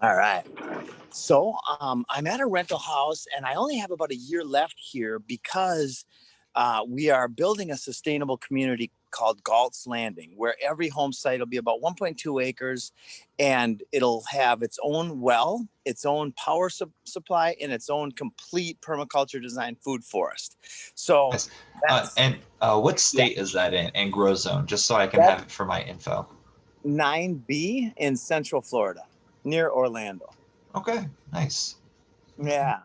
All right. So I'm at a rental house and I only have about a year left here because we are building a sustainable community called Galt's Landing, where every home site will be about 1.2 acres and it'll have its own well, its own power supply, and its own complete permaculture designed food forest. So Nice. that's, What yeah, state is that in grow zone, just so I can have that's it for my info? 9B in Central Florida near Orlando. Okay, nice. Yeah.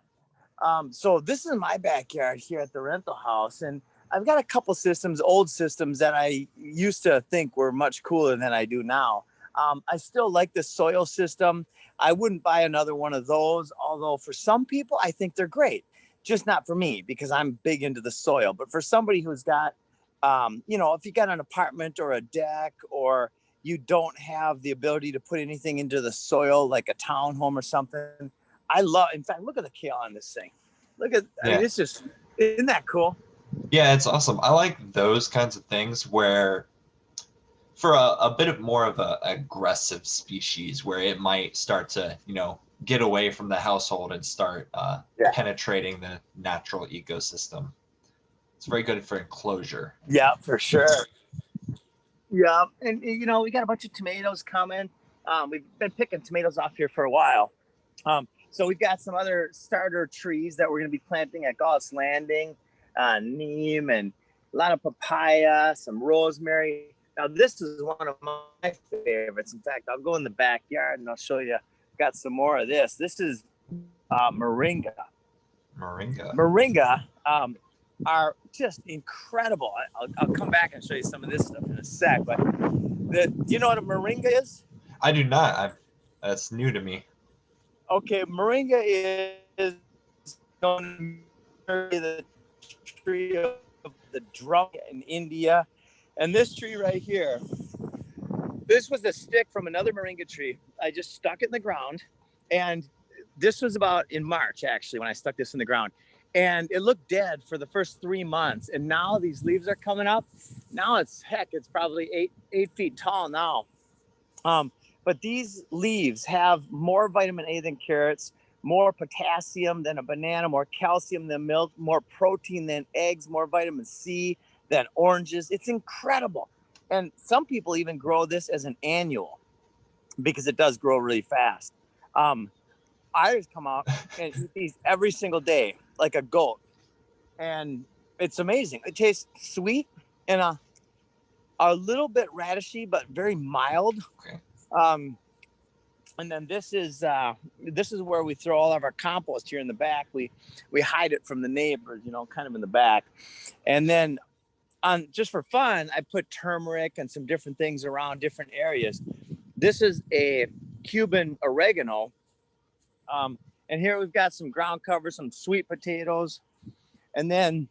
So this is my backyard here at the rental house, and I've got a couple systems, old systems that I used to think were much cooler than I do now. I still like the soil system. I wouldn't buy another one of those, although for some people, I think they're great. Just not for me because I'm big into the soil. But for somebody who's got, if you got an apartment or a deck, or you don't have the ability to put anything into the soil like a townhome or something, in fact, look at the kale on this thing. I mean, Yeah. isn't that cool? Yeah, it's awesome. I like those kinds of things where for a bit of more of a aggressive species where it might start to, get away from the household and start Yeah. penetrating the natural ecosystem. It's very good for enclosure. Yeah, for sure. Yeah. And, we got a bunch of tomatoes coming. We've been picking tomatoes off here for a while. So we've got some other starter trees that we're going to be planting at Galt's Landing, neem, and a lot of papaya, some rosemary. Now, this is one of my favorites. In fact, I'll go in the backyard and I'll show you. Got some more of this. This is moringa. Moringa. Moringa are just incredible. I'll come back and show you some of this stuff in a sec. But do you know what a moringa is? I do not. That's new to me. Okay, moringa is known as the tree of the drum in India. And this tree right here, this was a stick from another moringa tree. I just stuck it in the ground. And this was about in March, actually, when I stuck this in the ground. And it looked dead for the first 3 months. And now these leaves are coming up. Now it's probably 8 feet tall now. But these leaves have more vitamin A than carrots, more potassium than a banana, more calcium than milk, more protein than eggs, more vitamin C than oranges. It's incredible. And some people even grow this as an annual because it does grow really fast. I just come out and eat these every single day, like a goat. And it's amazing. It tastes sweet and a little bit radishy, but very mild. Okay. And then this is where we throw all of our compost here in the back. We hide it from the neighbors, kind of in the back. And then just for fun, I put turmeric and some different things around different areas. This is a Cuban oregano. And here we've got some ground cover, some sweet potatoes. And then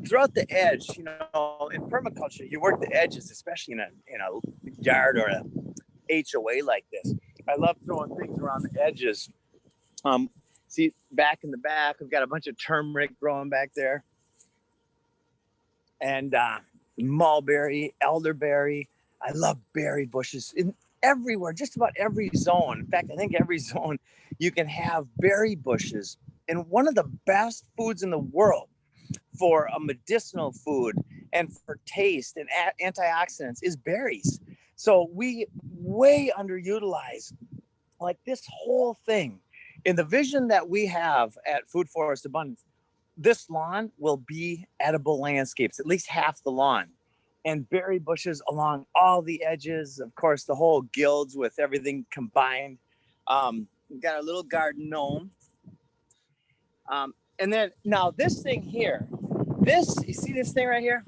throughout the edge, in permaculture, you work the edges, especially in a yard or a HOA like this. I love throwing things around the edges. See, back in the back, we've got a bunch of turmeric growing back there. And mulberry, elderberry. I love berry bushes everywhere, just about every zone. In fact, I think every zone you can have berry bushes. And one of the best foods in the world for a medicinal food and for taste and antioxidants is berries. So we way underutilize like this whole thing. In the vision that we have at Food Forest Abundance, this lawn will be edible landscapes, at least half the lawn, and berry bushes along all the edges. Of course, the whole guilds with everything combined. We've got a little garden gnome. And then now this thing here, you see this thing right here?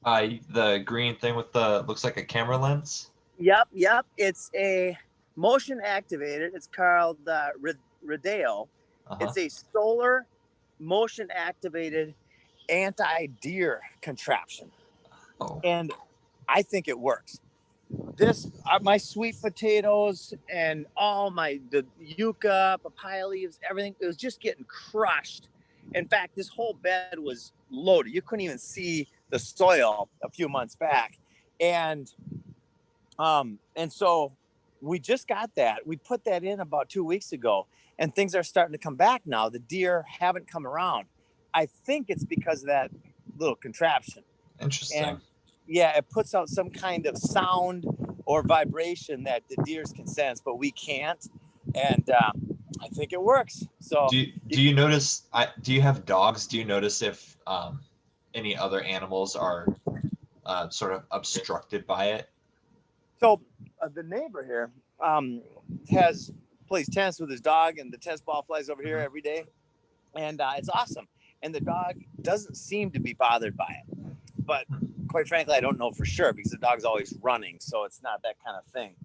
The green thing with looks like a camera lens. Yep. It's a motion activated. It's called Rodeo. It's a solar motion activated anti-deer contraption. Oh. And I think it works. This are my sweet potatoes and all the yucca, papaya leaves, everything. It was just getting crushed. In fact, this whole bed was loaded. You couldn't even see the soil a few months back. And so we just got that. We put that in about 2 weeks ago, and things are starting to come back now. The deer haven't come around. I think it's because of that little contraption. Interesting. And yeah, it puts out some kind of sound or vibration that the deers can sense, but we can't. And I think it works. So do you notice? Do you have dogs? Do you notice if any other animals are sort of obstructed by it? So the neighbor here plays tennis with his dog, and the tennis ball flies over here every day, and it's awesome. And the dog doesn't seem to be bothered by it, but quite frankly, I don't know for sure because the dog's always running, so it's not that kind of thing.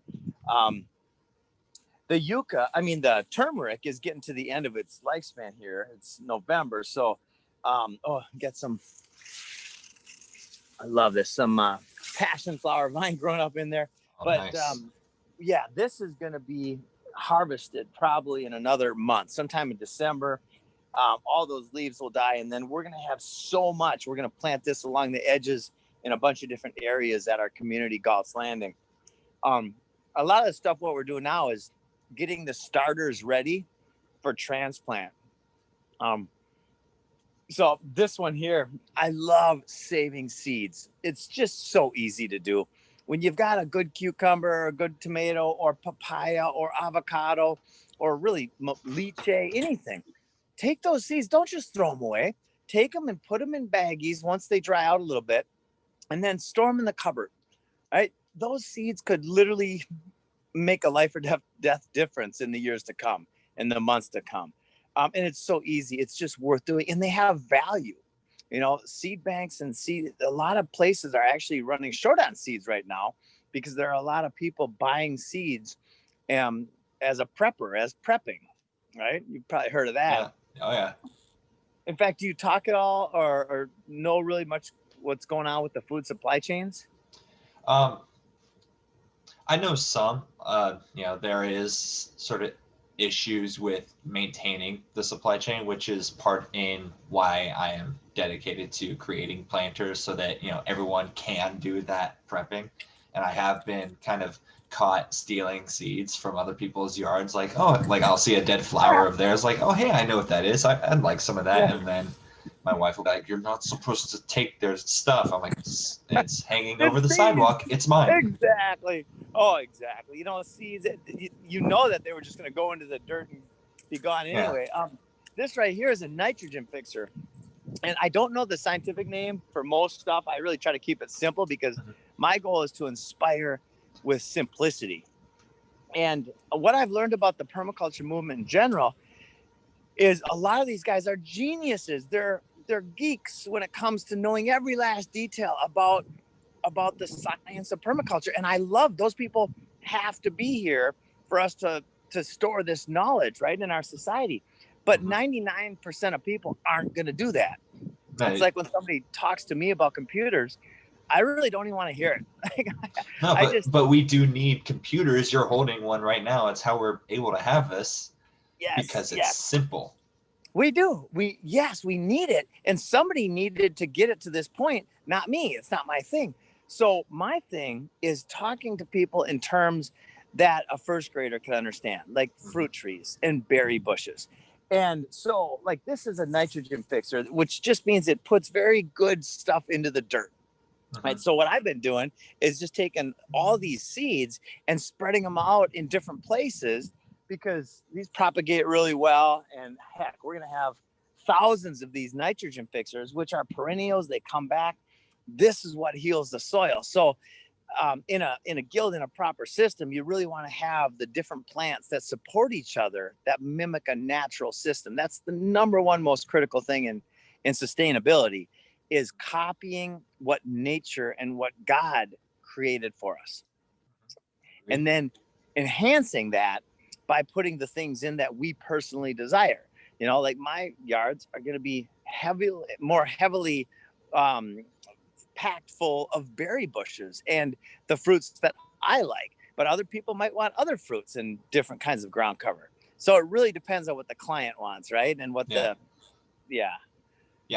The turmeric is getting to the end of its lifespan here. It's November, so get some. I love this. Some passion flower vine growing up in there. Oh, but nice. This is going to be harvested probably in another month, sometime in December. All those leaves will die, and then we're going to have so much. We're going to plant this along the edges in a bunch of different areas at our community Galt's Landing. A lot of the stuff, what we're doing now is getting the starters ready for transplant. So this one here, I love saving seeds. It's just so easy to do. When you've got a good cucumber, or a good tomato, or papaya, or avocado, or really lychee, anything, take those seeds. Don't just throw them away. Take them and put them in baggies once they dry out a little bit, and then store them in the cupboard. Right? Those seeds could literally make a life or death difference in the years to come, in the months to come. And it's so easy. It's just worth doing. And they have value. You know, seed banks and a lot of places are actually running short on seeds right now because there are a lot of people buying seeds as a prepper, as prepping, right? You've probably heard of that. Yeah. Oh, yeah. In fact, do you talk at all or know really much what's going on with the food supply chains? I know some. There is sort of issues with maintaining the supply chain, which is part in why I am dedicated to creating planters so that, everyone can do that prepping. And I have been kind of caught stealing seeds from other people's yards. Like I'll see a dead flower of theirs. Like, oh, hey, I know what that is. I'd like some of that. Yeah. And then my wife will be like, you're not supposed to take their stuff. I'm like, it's hanging over the sidewalk. It's mine. Exactly. Oh, exactly. Seeds, you know that they were just going to go into the dirt and be gone anyway. Yeah. This right here is a nitrogen fixer. And I don't know the scientific name for most stuff. I really try to keep it simple because my goal is to inspire with simplicity. And what I've learned about the permaculture movement in general is a lot of these guys are geniuses. They're geeks when it comes to knowing every last detail about the science of permaculture. And I love those people. Have to be here for us to store this knowledge, right, in our society. But 99% of people aren't going to do that. Right. It's like when somebody talks to me about computers, I really don't even want to hear it. But we do need computers. You're holding one right now. It's how we're able to have this. Yes, because it's simple. We do. We need it. And somebody needed to get it to this point, not me. It's not my thing. So my thing is talking to people in terms that a first grader can understand, like fruit trees and berry bushes. And so like this is a nitrogen fixer, which just means it puts very good stuff into the dirt. Right. So what I've been doing is just taking all these seeds and spreading them out in different places because these propagate really well. And heck, we're going to have thousands of these nitrogen fixers, which are perennials. They come back. This is what heals the soil. So in a guild, in a proper system, you really want to have the different plants that support each other, that mimic a natural system. That's the number one most critical thing in sustainability, is copying what nature and what God created for us. And then enhancing that by putting the things in that we personally desire. Like my yards are going to be more heavily packed full of berry bushes and the fruits that I like, but other people might want other fruits and different kinds of ground cover. So it really depends on what the client wants, right? And what Yeah,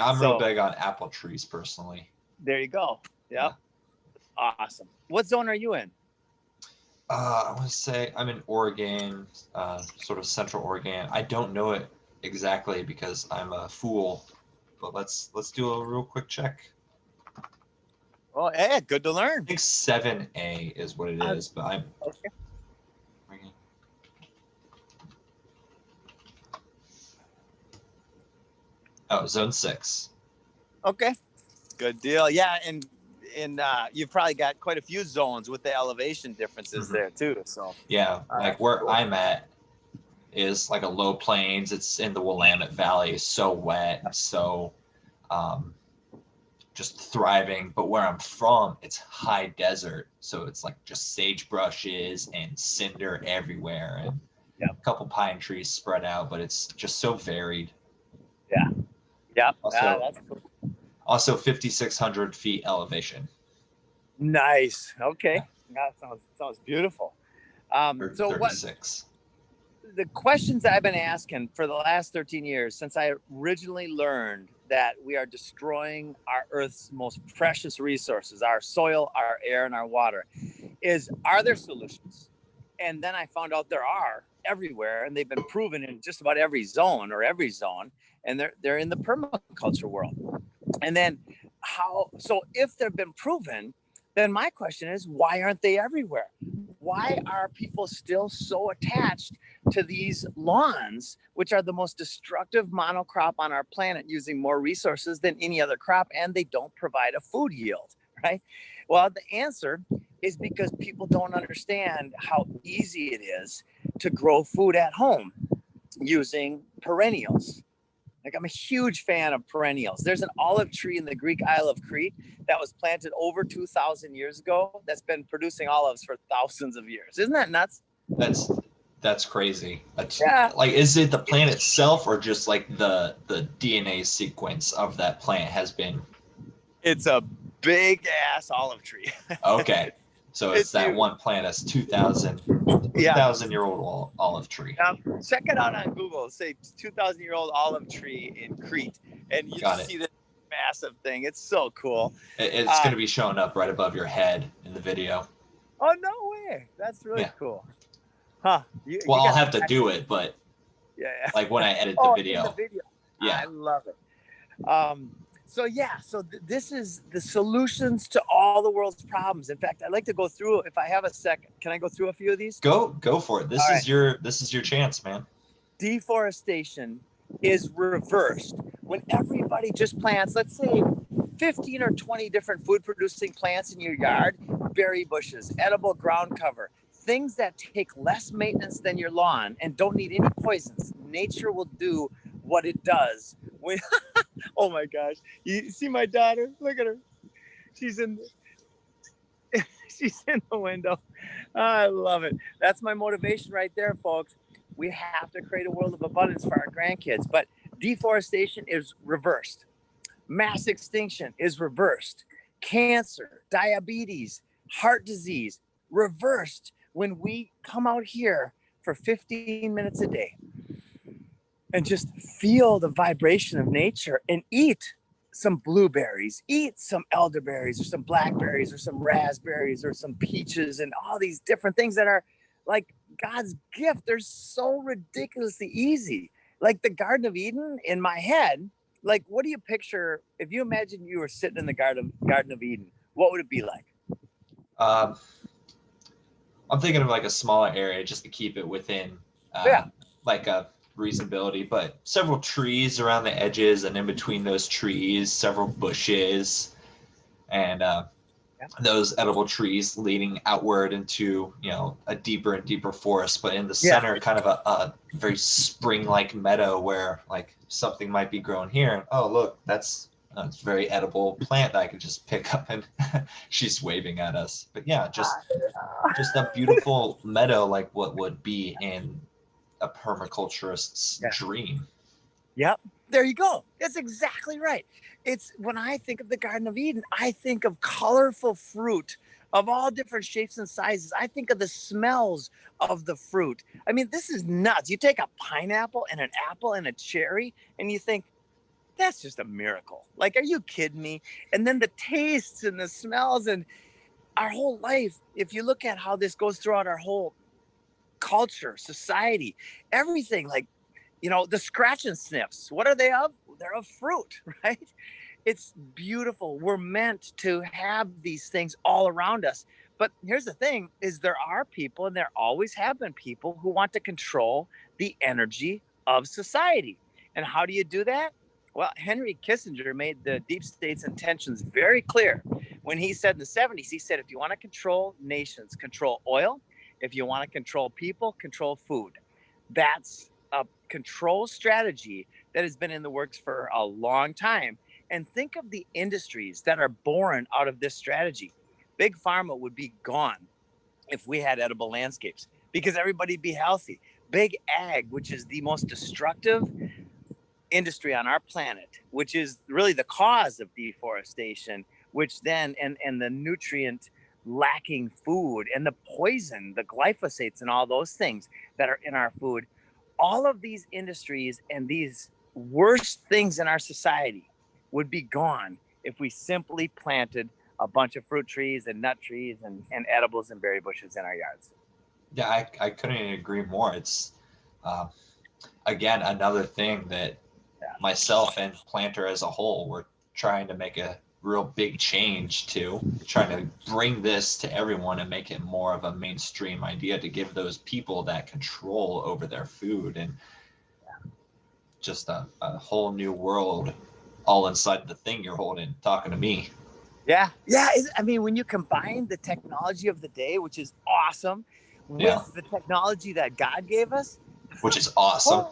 I'm real big on apple trees personally. There you go. Yep. Yeah. Awesome. What zone are you in? I want to say I'm in Oregon, sort of Central Oregon. I don't know it exactly because I'm a fool, but let's do a real quick check. Oh, yeah, good to I learn. think 7A is what it is, but I'm Okay. Zone 6. Okay. Good deal. Yeah, and you've probably got quite a few zones with the elevation differences Mhm. there too. So Yeah, like where cool. I'm at is like a low plains. It's in the Willamette Valley. It's so wet and so um, just thriving. But where I'm from, it's high desert, so it's like just sagebrushes and cinder everywhere, and Yep. a couple pine trees spread out. But it's just so varied. Yeah. Yep. Also, That's cool. 5,600 feet elevation. Nice. Okay. Yeah, That sounds beautiful. or So what 36. the questions I've been asking for the last 13 years since I originally learned that we are destroying our Earth's most precious resources, our soil, our air, and our water, is are there solutions? And then I found out there are everywhere, and they've been proven in just about every zone, and they're in the permaculture world. And then so if they've been proven, then my question is, why aren't they everywhere? Why are people still so attached to these lawns, which are the most destructive monocrop on our planet, using more resources than any other crop, and they don't provide a food yield, right? Well, the answer is because people don't understand how easy it is to grow food at home using perennials. Like, I'm a huge fan of perennials. There's an olive tree in the Greek Isle of Crete that was planted over 2,000 years ago that's been producing olives for thousands of years. Isn't that nuts? That's crazy. Yeah. Like, is it the plant itself or just like the DNA sequence of that plant has been? It's a big ass olive tree. Okay, so it's that huge. one plant that's 2,000 Yeah. year old olive tree. Check it out on Google. Say 2,000-year-old olive tree in Crete, and you Got just it. see this massive thing. It's so cool. It's going to be showing up right above your head in the video. Oh, no way. That's really cool. Huh. Well, I'll have to do it, but yeah. like when I edit the Oh, video. in the video. Yeah. I love it. So this is the solutions to all the world's problems. In fact, I'd like to go through, if I have a second, can I go through a few of these? Go for it. This All is your chance, man. Deforestation is reversed when everybody just plants, let's say 15 or 20 different food producing plants in your yard, berry bushes, edible ground cover, things that take less maintenance than your lawn and don't need any poisons. Nature will do what it does when oh my gosh, you see my daughter, look at her, she's in she's in the window. I love it. That's my motivation right there, folks. We have to create a world of abundance for our grandkids, but deforestation is reversed. Mass extinction is reversed. Cancer, diabetes, heart disease, reversed when we come out here for 15 minutes a day and just feel the vibration of nature and eat some blueberries, eat some elderberries or some blackberries or some raspberries or some peaches and all these different things that are like God's gift. They're so ridiculously easy. Like the Garden of Eden in my head, like what do you picture if you imagine you were sitting in the Garden of Eden? What would it be like? I'm thinking of like a smaller area just to keep it within like a reasonability, but several trees around the edges, and in between those trees, several bushes, and those edible trees leading outward into a deeper and deeper forest. But in the center, kind of a very spring-like meadow where like something might be grown here. And, oh, look, that's a very edible plant that I could just pick up, and she's waving at us. But yeah, just a beautiful meadow like what would be in a permaculturist's dream. Yep. There you go. That's exactly right. It's when I think of the Garden of Eden, I think of colorful fruit of all different shapes and sizes. I think of the smells of the fruit. I mean, this is nuts. You take a pineapple and an apple and a cherry and you think, that's just a miracle. Like, are you kidding me? And then the tastes and the smells, and our whole life, if you look at how this goes throughout our whole culture, society, everything, like, the scratch and sniffs, what are they of? They're of fruit, right? It's beautiful. We're meant to have these things all around us. But here's the thing is there are people, and there always have been people, who want to control the energy of society. And how do you do that? Well, Henry Kissinger made the deep state's intentions very clear when he said in the 70s, he said, if you want to control nations, control oil. If you want to control people, control food. That's a control strategy that has been in the works for a long time. And think of the industries that are born out of this strategy. Big pharma would be gone if we had edible landscapes because everybody'd be healthy. Big ag, which is the most destructive industry on our planet, which is really the cause of deforestation, which then, and the nutrient lacking food and the poison, the glyphosates and all those things that are in our food, all of these industries and these worst things in our society would be gone if we simply planted a bunch of fruit trees and nut trees and edibles and berry bushes in our yards. Yeah, I couldn't agree more. It's again another thing that myself and Plantr as a whole were trying to make a real big change to, trying to bring this to everyone and make it more of a mainstream idea to give those people that control over their food and just a whole new world all inside the thing you're holding, talking to me. Yeah. I mean, when you combine the technology of the day, which is awesome, with the technology that God gave us, which is awesome.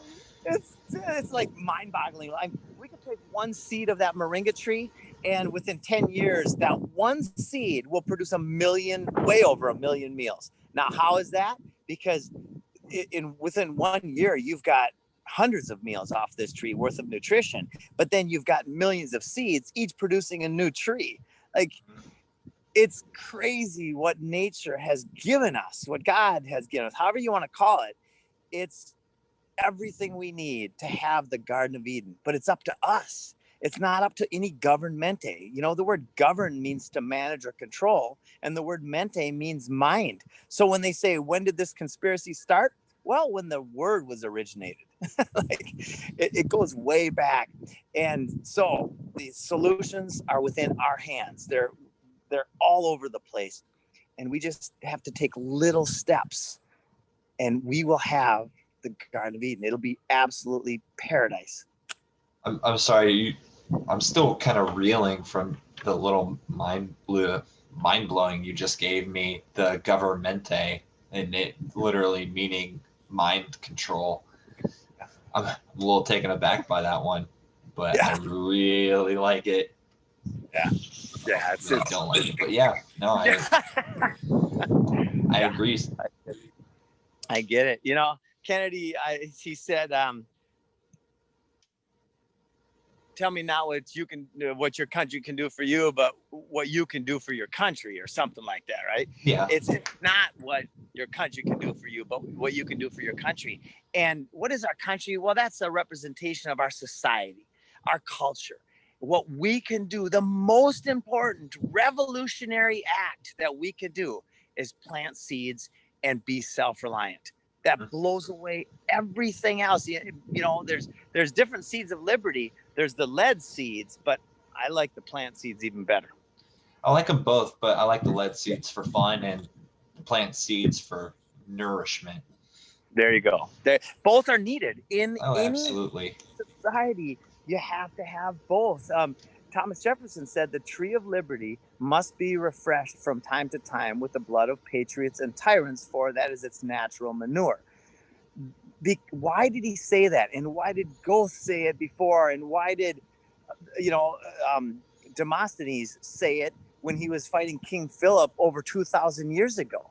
It's like mind-boggling. We could take one seed of that moringa tree, and within 10 years, that one seed will produce way over a million meals. Now, how is that? Because within 1 year, you've got hundreds of meals off this tree worth of nutrition, but then you've got millions of seeds, each producing a new tree. Like, it's crazy what nature has given us, what God has given us, however you want to call it. It's everything we need to have the Garden of Eden, but it's up to us. It's not up to any governmente. The word govern means to manage or control, and the word mente means mind. So when they say, when did this conspiracy start? Well, when the word was originated. Like, it goes way back. And so the solutions are within our hands. They're all over the place. And we just have to take little steps, and we will have the Garden of Eden. It'll be absolutely paradise. I'm sorry, I'm still kind of reeling from the little mind blowing you just gave me, the governmente, and it literally meaning mind control. I'm a little taken aback by that one, but I really like it. Yeah, I really don't like it, but yeah, no, I agree. I get it. Kennedy, he said, tell me not what your country can do for you, but what you can do for your country, or something like that, right? Yeah. It's not what your country can do for you, but what you can do for your country. And what is our country? Well, that's a representation of our society, our culture. What we can do, the most important revolutionary act that we could do, is plant seeds and be self-reliant. That blows away everything else. There's different seeds of liberty. There's the lead seeds, but I like the plant seeds even better. I like them both, but I like the lead seeds for fun and the plant seeds for nourishment. There you go. Both are needed in absolutely. Society. You have to have both. Thomas Jefferson said the tree of liberty must be refreshed from time to time with the blood of patriots and tyrants, for that is its natural manure. Why did he say that? And why did Goethe say it before? And why did, Demosthenes say it when he was fighting King Philip over 2,000 years ago?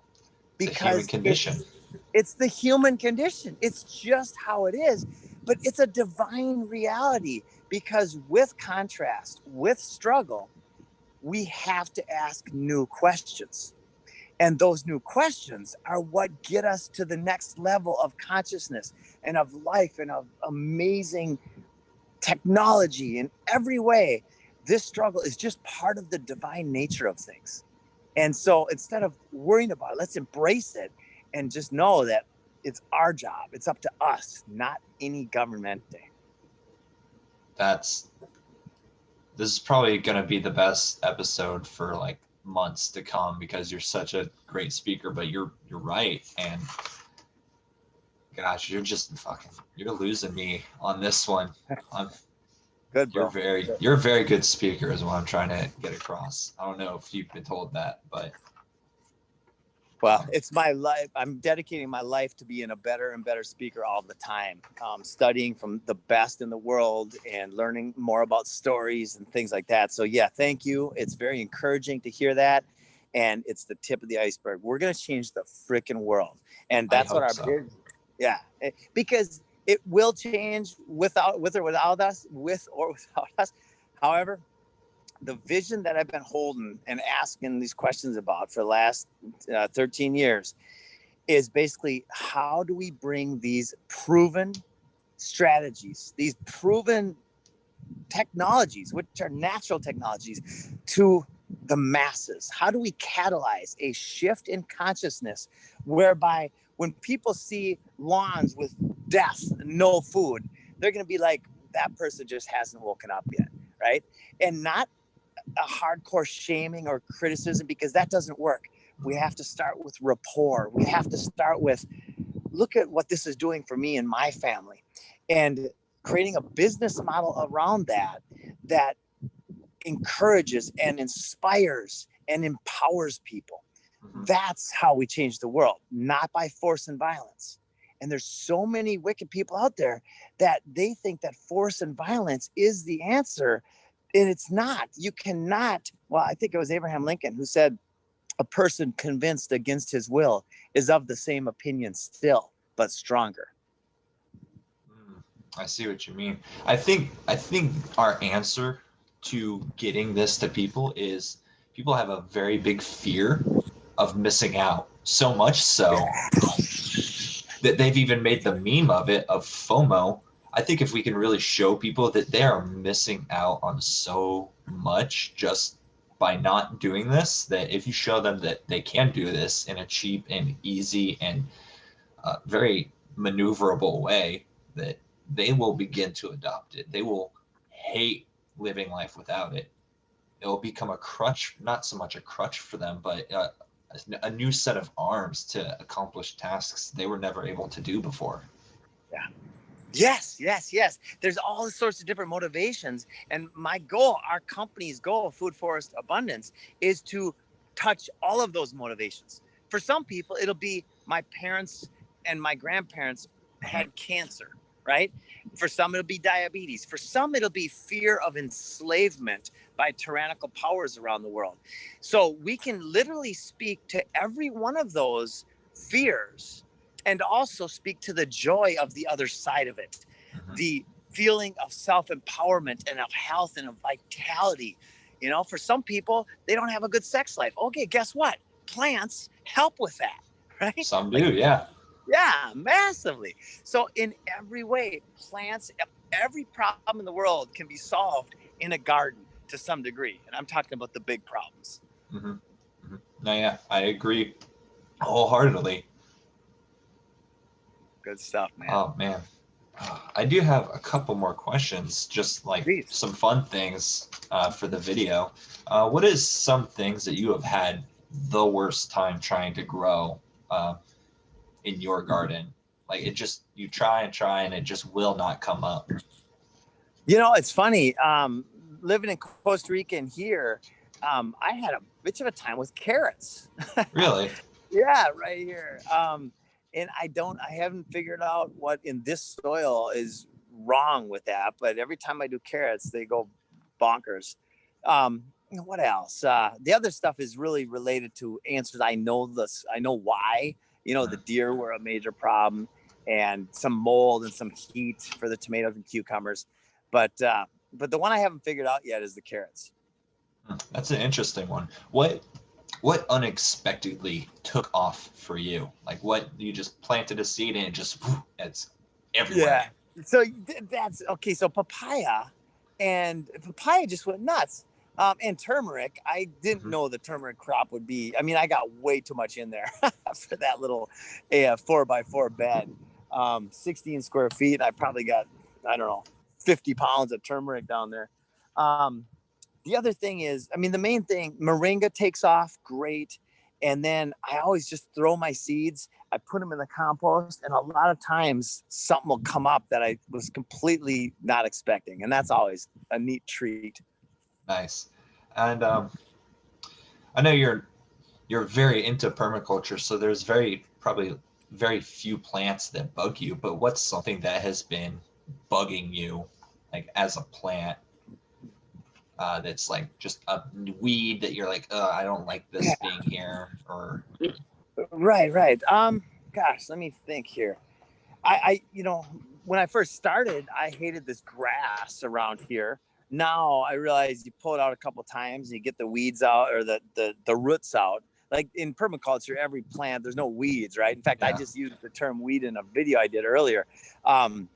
Because it's the human condition. It's the human condition. It's just how it is. But it's a divine reality, because with contrast, with struggle, we have to ask new questions. And those new questions are what get us to the next level of consciousness and of life and of amazing technology in every way. This struggle is just part of the divine nature of things. And so instead of worrying about it, let's embrace it and just know that it's our job. It's up to us, not any government. This is probably going to be the best episode for like months to come because you're such a great speaker, but you're right. And gosh, you're losing me on this one. Good, bro. You're a very good speaker is what I'm trying to get across. I don't know if you've been told that, but well, it's my life. I'm dedicating my life to being a better and better speaker all the time, studying from the best in the world and learning more about stories and things like that. So yeah, thank you. It's very encouraging to hear that. And it's the tip of the iceberg. We're going to change the freaking world. And that's what our big, yeah, because it will change with or without us. However, the vision that I've been holding and asking these questions about for the last 13 years is basically how do we bring these proven strategies, these proven technologies, which are natural technologies, to the masses? How do we catalyze a shift in consciousness whereby when people see lawns with death, no food, they're going to be like, that person just hasn't woken up yet, right? And not a hardcore shaming or criticism, because that doesn't work. We have to start with rapport. We have to start with, look at what this is doing for me and my family, and creating a business model around that encourages and inspires and empowers people. That's how we change the world, not by force and violence. And there's so many wicked people out there that they think that force and violence is the answer. And it's not. You cannot. Well, I think it was Abraham Lincoln who said, a person convinced against his will is of the same opinion still, but stronger. I see what you mean. I think our answer to getting this to people is people have a very big fear of missing out. So much so that they've even made the meme of it, of FOMO. I think if we can really show people that they are missing out on so much just by not doing this, that if you show them that they can do this in a cheap and easy and very maneuverable way, that they will begin to adopt it. They will hate living life without it. It will become a crutch, not so much a crutch for them, but a new set of arms to accomplish tasks they were never able to do before. Yeah. Yes. There's all sorts of different motivations. And my goal, our company's goal, Food Forest Abundance, is to touch all of those motivations. For some people, it'll be my parents and my grandparents had cancer, right? For some, it'll be diabetes. For some, it'll be fear of enslavement by tyrannical powers around the world. So we can literally speak to every one of those fears and also speak to the joy of the other side of it, the feeling of self-empowerment and of health and of vitality. You know, for some people, they don't have a good sex life. Okay, guess what? Plants help with that, right? Some do, yeah. Yeah, massively. So in every way, plants, every problem in the world can be solved in a garden to some degree. And I'm talking about the big problems. No, yeah, I agree wholeheartedly. Good stuff, man. Oh, man. I do have a couple more questions, just like some fun things for the video. What is some things that you have had the worst time trying to grow in your garden? Like you try and it just will not come up. You know, it's funny. Living in Costa Rica and here, I had a bit of a time with carrots. Really? Yeah, right here. And I haven't figured out what in this soil is wrong with that. But every time I do carrots, they go bonkers. What else? The other stuff is really related to answers. I know why. You know, the deer were a major problem, and some mold and some heat for the tomatoes and cucumbers. But the one I haven't figured out yet is the carrots. That's an interesting one. What unexpectedly took off for you? Like what you just planted a seed and it's everywhere. Yeah. So that's okay. So papaya just went nuts. And turmeric. I didn't Mhm. know the turmeric crop would be. I mean, I got way too much in there for that little 4x4 bed, 16 square feet. I probably got, I don't know, 50 pounds of turmeric down there. Um, the other thing is, I mean, the main thing, moringa takes off great. And then I always just throw my seeds. I put them in the compost, and a lot of times something will come up that I was completely not expecting, and that's always a neat treat. Nice. And I know you're very into permaculture, so there's probably very few plants that bug you, but what's something that has been bugging you, like as a plant, that's like just a weed that you're like, I don't like this being here, or Right. Gosh, let me think here. I when I first started, I hated this grass around here. Now I realize you pull it out a couple times and you get the weeds out, or the roots out. Like in permaculture, every plant, there's no weeds, right? In fact, I yeah, just used the term weed in a video I did earlier. Um,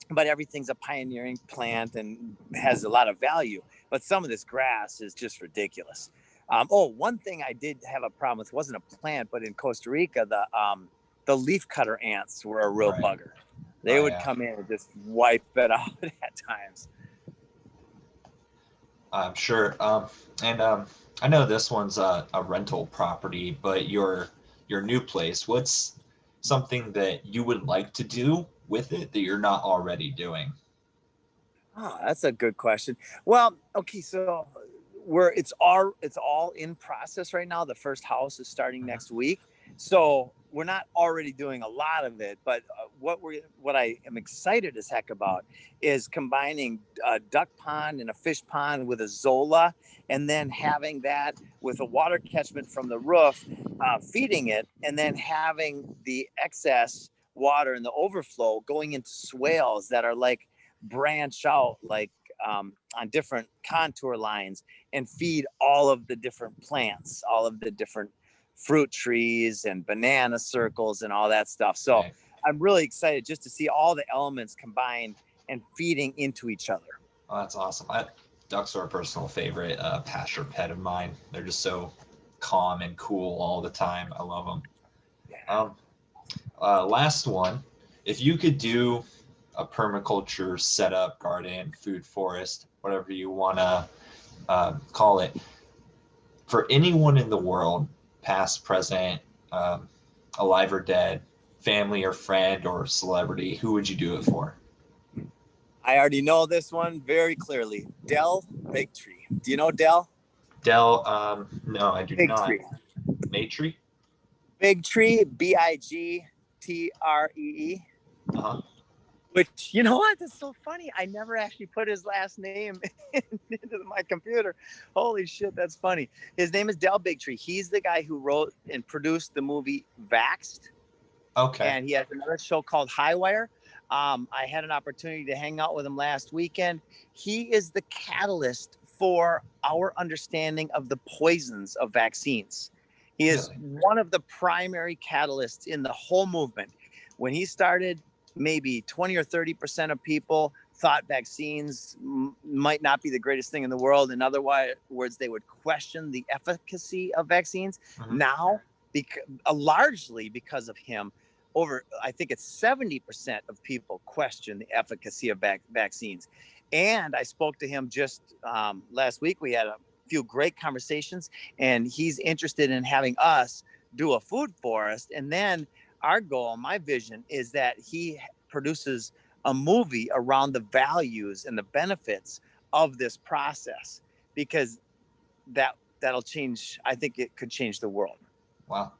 but everything's a pioneering plant and has a lot of value. But some of this grass is just ridiculous. One thing I did have a problem with wasn't a plant, but in Costa Rica, the leaf cutter ants were a real right. bugger. They Oh would yeah, come in and just wipe it out at times. I'm sure. And I know this one's a rental property, but your new place, what's something that you would like to do with it that you're not already doing? Oh, that's a good question. Well, okay, so it's all in process right now. The first house is starting Mhm. next week, so we're not already doing a lot of it. But what I am excited as heck about is combining a duck pond and a fish pond with a zola, and then having that with a water catchment from the roof, feeding it, and then having the excess water and the overflow going into swales that are like branch out like on different contour lines and feed all of the different plants, all of the different fruit trees and banana circles and all that stuff. So Right. I'm really excited just to see all the elements combined and feeding into each other. Oh, that's awesome. Ducks are a personal favorite pasture pet of mine. They're just so calm and cool all the time. I love them. Um, last one. If you could do a permaculture setup, garden, food forest, whatever you want to call it, for anyone in the world, past, present, um, alive or dead, family or friend or celebrity, who would you do it for? I already know this one very clearly. Dell Big Tree. Do you know Dell? Dell, no, I do Big not. Tree. Matry? Big Tree, Bigtree. Uh-huh. Which, you know what? That's so funny. I never actually put his last name into my computer. Holy shit, that's funny. His name is Del Bigtree. He's the guy who wrote and produced the movie Vaxxed, Okay. and he has another show called Highwire. I had an opportunity to hang out with him last weekend. He is the catalyst for our understanding of the poisons of vaccines. He is Really? one of the primary catalysts in the whole movement. When he started, maybe 20 or 30% of people thought vaccines might not be the greatest thing in the world. In other words, they would question the efficacy of vaccines. Hmm. Now, largely because of him, I think it's 70% of people question the efficacy of vaccines. And I spoke to him just last week. We had a few great conversations, and he's interested in having us do a food forest. And then our goal, my vision, is that he produces a movie around the values and the benefits of this process, because that'll change. I think it could change the world. Wow.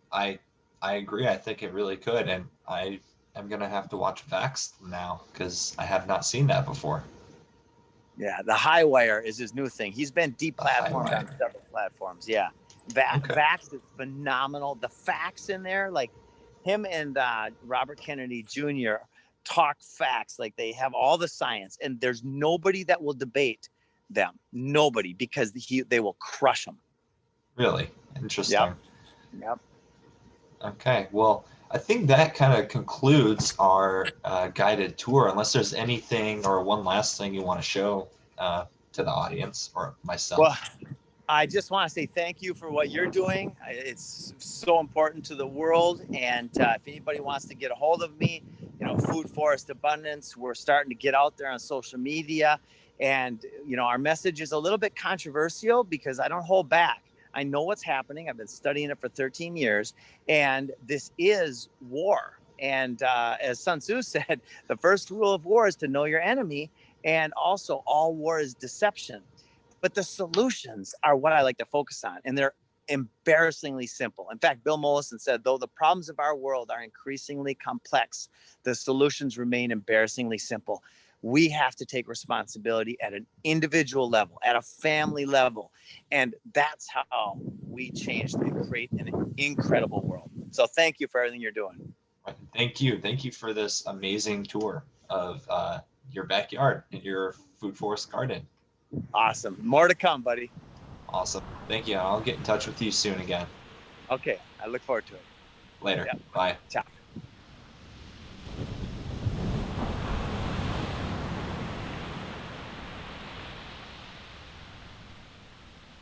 I agree. I think it really could, and I am gonna have to watch Vax now because I have not seen that before. Yeah, the high wire is his new thing. He's been The deplatformed on highlighter. several platforms. Yeah, Okay. Vax is phenomenal. The facts in there, like him and Robert Kennedy Jr. talk facts, like they have all the science, and there's nobody that will debate them. Nobody, because they will crush them. Really Yep. interesting. Yep. Okay. Well, I think that kind of concludes our guided tour. Unless there's anything or one last thing you want to show to the audience or Well, myself. I just want to say thank you for what you're doing. It's so important to the world. And if anybody wants to get a hold of me, Food Forest Abundance, we're starting to get out there on social media. And, our message is a little bit controversial because I don't hold back. I know what's happening. I've been studying it for 13 years. And this is war. And as Sun Tzu said, the first rule of war is to know your enemy. And also, all war is deception. But the solutions are what I like to focus on, and they're embarrassingly simple. In fact, Bill Mollison said, though the problems of our world are increasingly complex, the solutions remain embarrassingly simple. We have to take responsibility at an individual level, at a family level. And that's how we change and create an incredible world. So thank you for everything you're doing. Thank you. Thank you for this amazing tour of your backyard and your food forest garden. Awesome. More to come, buddy. Awesome. Thank you. I'll get in touch with you soon again. Okay. I look forward to it. Later. Yeah. Bye. Ciao.